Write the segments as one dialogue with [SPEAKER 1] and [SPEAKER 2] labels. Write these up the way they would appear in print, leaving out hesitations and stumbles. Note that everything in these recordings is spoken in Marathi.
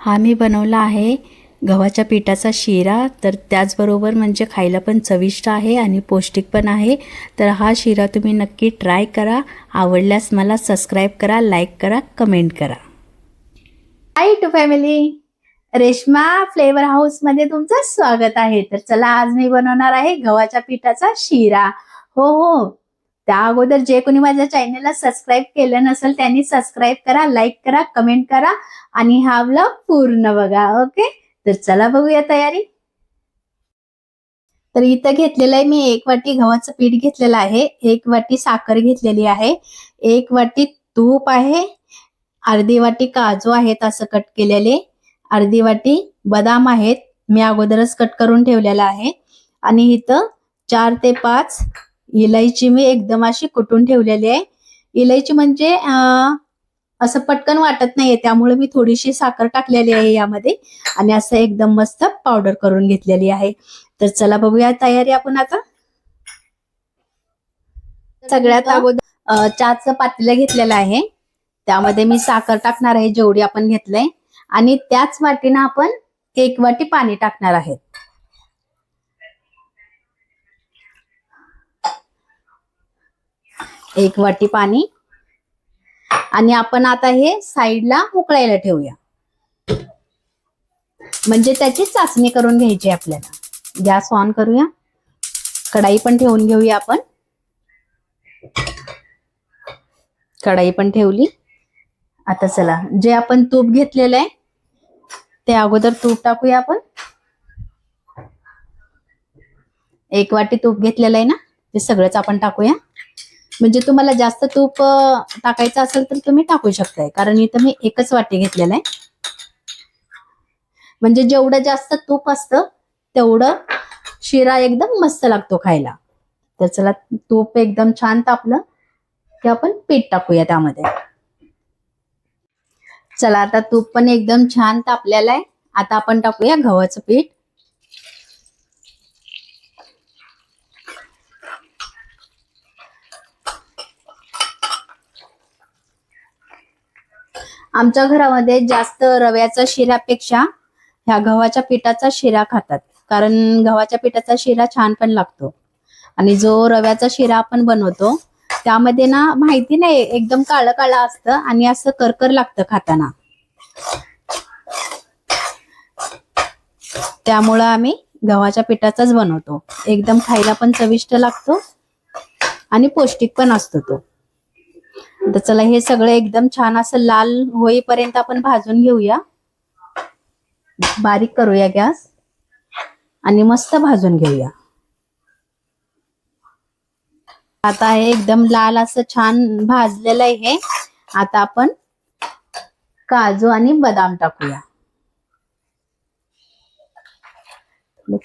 [SPEAKER 1] हा मी बनवला आहे गव्हाच्या पिठाचा शिरा. तर त्याचबरोबर म्हणजे खायला पण चविष्ट आहे आणि पौष्टिक पण आहे. तर हा शिरा तुम्ही नक्की ट्राय करा. आवडल्यास मला सबस्क्राईब करा, लाईक करा, कमेंट करा.
[SPEAKER 2] Hi to family, Reshma flavour house मध्ये तुमचं स्वागत आहे. तर चला, आज मी बनवणार आहे गव्हाच्या पिठाचा शिरा. हो, त्या अगोदर जे कोणी माझ्या चॅनलला सबस्क्राईब केलं नसेल त्यांनी सबस्क्राईब करा, लाईक करा, कमेंट करा आणि हा व्लॉग पूर्ण बघा. ओके, तर चला बघूया तयारी. तर इथं घेतलेलं आहे मी 1 वाटी गव्हाचं पीठ घेतलेलं आहे, 1 वाटी साखर घेतलेली आहे, 1 वाटी तूप आहे, अर्धी वाटी काजू आहेत असं कट केलेले, अर्धी वाटी बदाम आहेत मी अगोदरच कट करून ठेवलेला आहे, आणि इथं 4 ते 5 इलायची मी एकदम अशी कुटून ठेवलेली आहे. इलायची म्हणजे असं पटकन वाटत नाहीये, त्यामुळे मी थोडीशी साखर टाकलेली आहे यामध्ये आणि असं एकदम मस्त पावडर करून घेतलेली आहे. तर चला बघूया तयारी आपण आता. सगळ्यात अगोदर चहाचं पातेलं घेतलेलं आहे, त्यामध्ये मी साखर टाकणार आहे जेवढी आपण घेतलंय, आणि त्याच वाटीनं आपण 1 वाटी पाणी टाकणार आहे. एक वाटी पाणी, आणि आपण आता हे साईडला उकळायला ठेवूया. म्हणजे त्याची चाचणी करून घ्यायची आपल्याला. गॅस ऑन करूया, कढाई पण ठेवून घेऊया आपण. कढाई पण ठेवली. आता चला, जे आपण तूप घेतलेलं आहे ते अगोदर तूप टाकूया आपण. 1 वाटी तूप घेतलेलं आहे ना, ते सगळंच आपण टाकूया. म्हणजे तुम्हाला जास्त तूप टाकायचं असेल तर तुम्ही टाकू शकताय, कारण इथं मी 1च वाटी घेतलेलं आहे. म्हणजे जेवढं जास्त तूप असतं तेवढं शिरा एकदम मस्त लागतो खायला. तर चला, तूप एकदम छान तापलं की आपण पीठ टाकूया त्यामध्ये. चला, आता तूप पण एकदम छान तापलेलं आहे. आता आपण टाकूया गव्हाचं पीठ. आमच्या घरामध्ये जास्त रव्याचा शिऱ्यापेक्षा ह्या गव्हाच्या पिठाचा शिरा खातात, कारण गव्हाच्या पिठाचा शिरा छान पण लागतो. आणि जो रव्याचा शिरा आपण बनवतो त्यामध्ये ना, माहिती नाही, एकदम काळं काळं असतं आणि असं करकर लागतं खाताना. त्यामुळं आम्ही गव्हाच्या पिठाचाच बनवतो. एकदम खायला पण चविष्ट लागतो आणि पौष्टिक पण असतो तो. तर चला, हे सगळं एकदम छान असं लाल होईपर्यंत आपण भाजून घेऊया. बारीक करूया गॅस आणि मस्त भाजून घेऊया. आता हे एकदम लाल असं छान भाजलेलं आहे हे. आता आपण काजू आणि बदाम टाकूया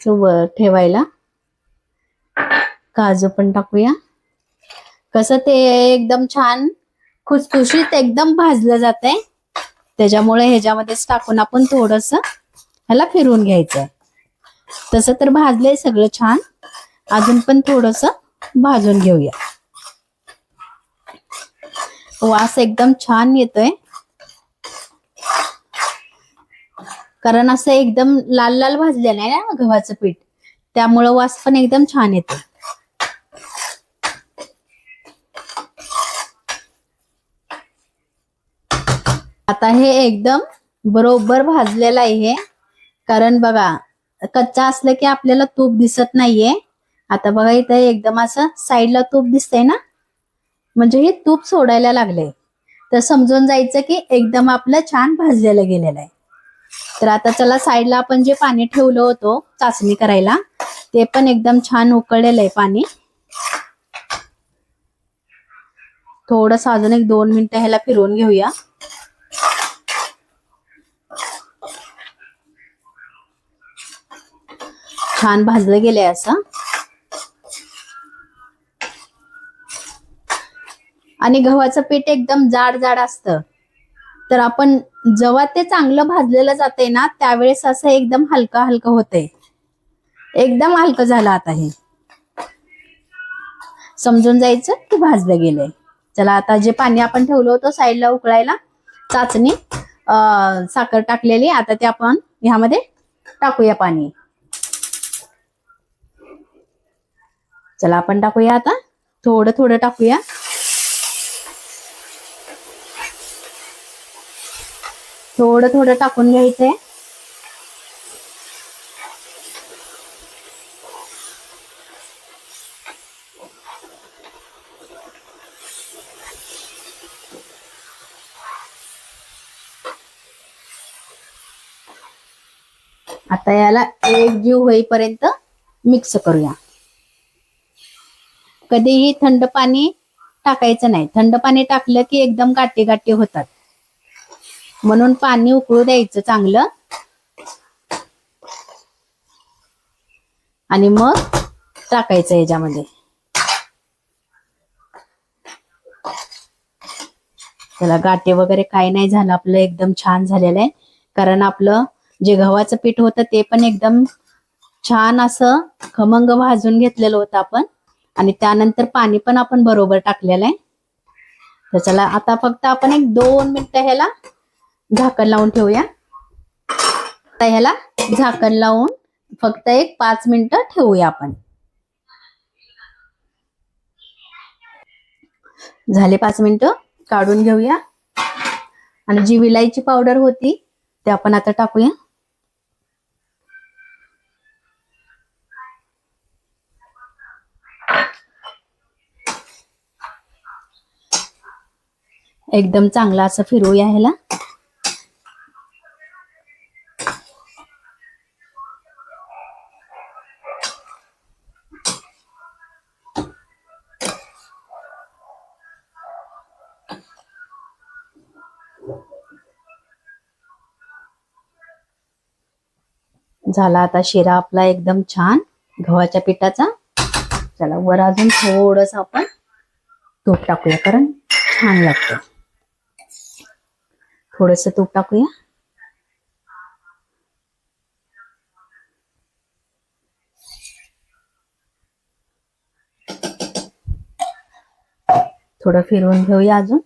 [SPEAKER 2] वर ठेवायला. काजू पण टाकूया. कसं ते एकदम छान खुसखुशीत एकदम भाजलं जातंय, त्याच्यामुळे ह्याच्यामध्येच टाकून आपण थोडस ह्याला फिरवून घ्यायचं. तसं तर भाजलंय सगळं छान, अजून पण थोडस भाजून घेऊया. वास एकदम छान येतोय, कारण असं एकदम लाल लाल भाजलेलं आहे ना गव्हाचं पीठ, त्यामुळं वास पण एकदम छान येतो. आता हे एकदम बरोबर भाजलेलं आहे हे, कारण बघा, कच्चा असलं की आपल्याला तूप दिसत नाहीये. आता बघा, इथं एकदम असं साईडला तूप दिसतंय ना, म्हणजे हे तूप सोडायला लागले, तर समजून जायचं की एकदम आपलं छान भाजलेलं गेलेलं आहे. तर आता चला, साईडला आपण जे पाणी ठेवलं होतं चाचणी करायला, ते पण एकदम छान उकळलेलं आहे पाणी. थोडंसं अजून 1-2 मिनिटं ह्याला फिरवून घेऊया. छान भाजलं गेलंय असं. आणि गव्हाचं पीठ एकदम जाड जाड असतं, तर आपण जेव्हा ते चांगलं भाजलेलं जाते ना, त्यावेळेस असं एकदम हलका हलका होतंय. एकदम हलकं झालं आता हे, समजून जायचं की भाजलं गेलंय. चला, आता जे पाणी आपण ठेवलं होतं साईडला उकळायला चाचणी, साखर टाकलेली. आता ते आपण ह्यामध्ये टाकूया पाणी. चला आपण टाकूया आता, थोडं थोडं टाकूया. थोडं थोडं टाकून घ्यायचंय. आता याला एकजीव होईपर्यंत मिक्स करूया. कधीही थंड पाणी टाकायचं नाही. थंड पाणी टाकलं की एकदम गाठी गाठी होतात, म्हणून पाणी उकळू द्यायचं चांगलं आणि मग टाकायचं याच्यामध्ये. त्याला गाठी वगैरे काही नाही झालं, आपलं एकदम छान झालेलं आहे. कारण आपलं जे गव्हाचं पीठ होतं ते पण एकदम छान असं खमंग भाजून घेतलेलं होतं आपण, आणि त्यानंतर पाणी पण आपण बरोबर टाकलेलं आहे. तर चला आता फक्त आपण एक 2 मिनिटं ह्याला झाकण लावून ठेवूया. आता ह्याला झाकण लावून फक्त एक 5 मिनिटं ठेवूया आपण. झाले 5 मिनिटं, काढून घेऊया. आणि जी विलायची पावडर होती ते आपण आता टाकूया. एकदम चांगला असं फिरवूया ह्याला. झाला आता शिरा आपला एकदम छान गव्हाच्या पिठाचा. चला वर अजून थोडस आपण तूप टाकूया, कारण छान लागतं. थोडस तूप टाकूया. थोडं फिरवून घेऊया अजून.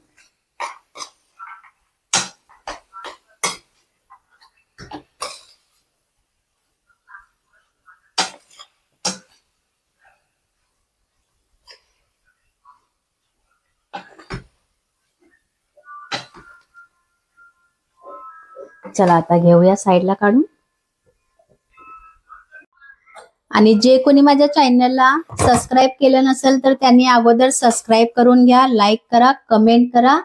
[SPEAKER 2] चला आता घेऊया साईडला काढून. आणि जे कोणी माझ्या चॅनलला सबस्क्राईब केलं नसेल तर त्यांनी अगोदर सबस्क्राईब करून घ्या, लाईक करा, कमेंट करा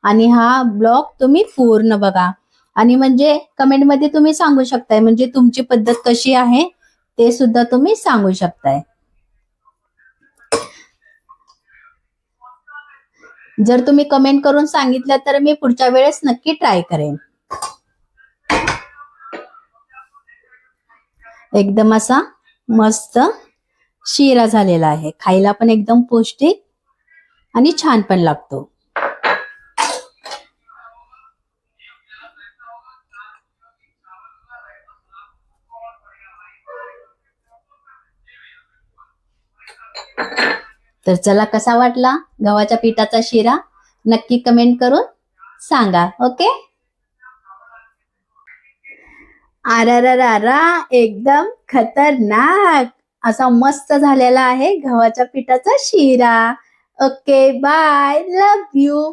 [SPEAKER 2] आणि हा ब्लॉग तुम्ही पूर्ण बघा. आणि म्हणजे कमेंट मध्ये तुम्ही सांगू शकताय, म्हणजे तुमची पद्धत कशी आहे ते सुद्धा तुम्ही सांगू शकताय. जर तुम्ही कमेंट करून सांगितलं तर मी पुढच्या वेळेस नक्की ट्राय करेन. एकदम असा मस्त शिरा झालेला आहे. खायला पण एकदम पौष्टिक आणि छान पण लागतो. तर चला, कसा वाटला गव्हाच्या पिठाचा शिरा नक्की कमेंट करून सांगा. ओके. आरारारा, एकदम खतरनाक असा मस्त झालेला आहे गव्हाच्या पिठाचा शिरा. Okay, bye, love you.